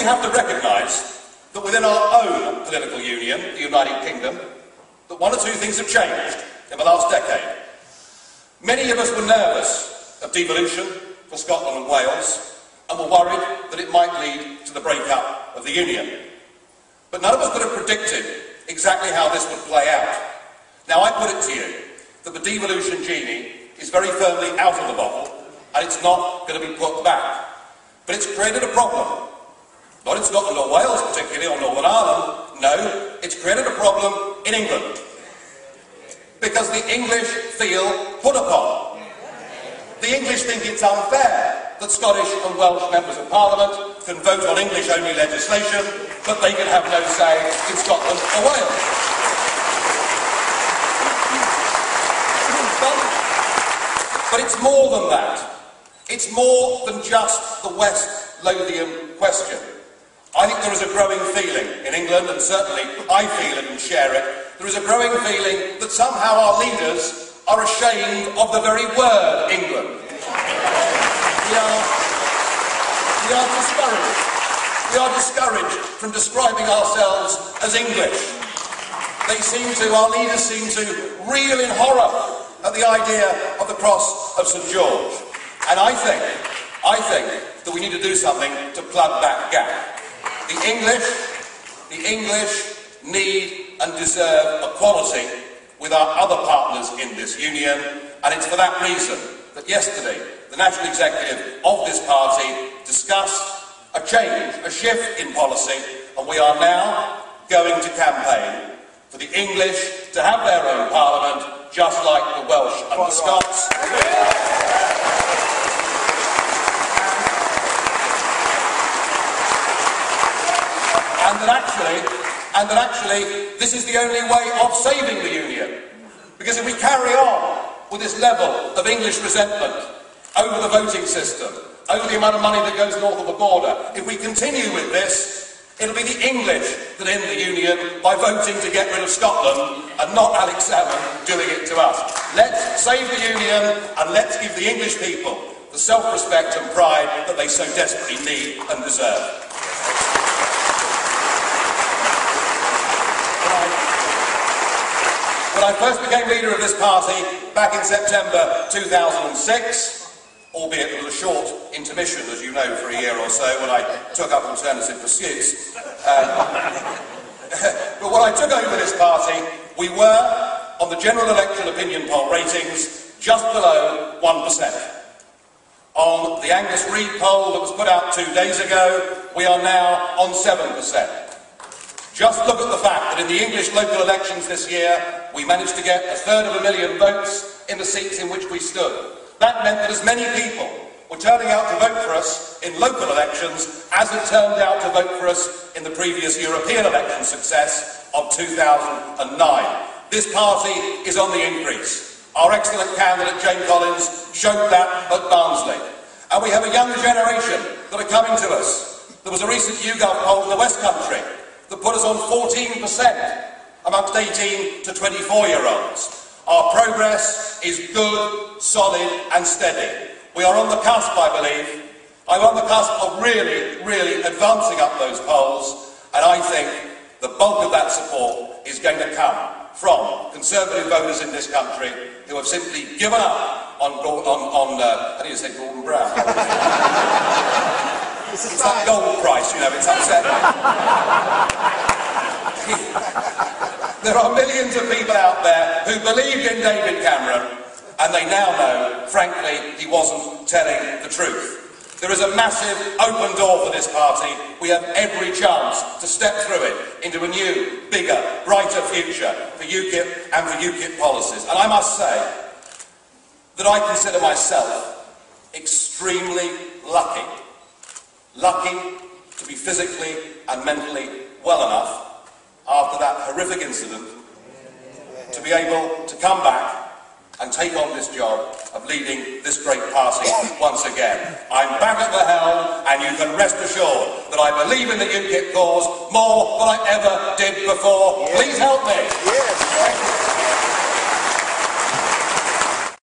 have to recognise that within our own political union, the United Kingdom, that one or two things have changed in the last decade. Many of us were nervous of devolution for Scotland and Wales, and were worried that it might lead to the break-up of the Union. But none of us could have predicted exactly how this would play out. Now, I put it to you that the devolution genie is very firmly out of the bottle, and it's not going to be put back. But it's created a problem. Not in Scotland or Wales particularly, or Northern Ireland. No, it's created a problem in England. Because the English feel put upon. The English think it's unfair that Scottish and Welsh members of Parliament can vote on English-only legislation, but they can have no say in Scotland or Wales. But it's more than that. It's more than just the West Lothian question. I think there is a growing feeling in England, and certainly I feel it and share it, there is a growing feeling that somehow our leaders are ashamed of the very word England. We are discouraged. We are discouraged from describing ourselves as English. Our leaders seem to reel in horror at the idea of the cross of St George. And I think that we need to do something to plug that gap. The English need and deserve equality with our other partners in this union, and it's for that reason that yesterday the National Executive of this party discussed a change, a shift in policy, and we are now going to campaign for the English to have their own parliament, just like the Welsh and the Scots. And that actually, this is the only way of saving the Union. Because if we carry on with this level of English resentment over the voting system, over the amount of money that goes north of the border, if we continue with this, it'll be the English that end the Union by voting to get rid of Scotland, and not Alex Salmond doing it to us. Let's save the Union, and let's give the English people the self-respect and pride that they so desperately need and deserve. When I first became leader of this party back in September 2006, albeit it was a short intermission, as you know, for a year or so when I took up alternative pursuits. But when I took over this party, we were, on the general election opinion poll ratings, just below 1%. On the Angus Reid poll that was put out 2 days ago, we are now on 7%. Just look at the fact that in the English local elections this year, we managed to get 250,000 votes in the seats in which we stood. That meant that as many people were turning out to vote for us in local elections as had turned out to vote for us in the previous European election success of 2009. This party is on the increase. Our excellent candidate, Jane Collins, showed that at Barnsley. And we have a younger generation that are coming to us. There was a recent YouGov poll in the West Country that put us on 14% amongst 18 to 24-year-olds. Our progress is good, solid and steady. We are on the cusp, I believe. I'm on the cusp of really advancing up those polls, and I think the bulk of that support is going to come from Conservative voters in this country who have simply given up on I need to say Gordon Brown. It's that gold price, you know, it's upset me. There are millions of people out there who believed in David Cameron, and they now know, frankly, he wasn't telling the truth. There is a massive open door for this party. We have every chance to step through it into a new, bigger, brighter future for UKIP and for UKIP policies. And I must say that I consider myself extremely lucky to be physically and mentally well enough after that horrific incident to be able to come back and take on this job of leading this great party once again. I'm back at the helm, and you can rest assured that I believe in the UKIP cause more than I ever did before. Yes. Please help me. Yes.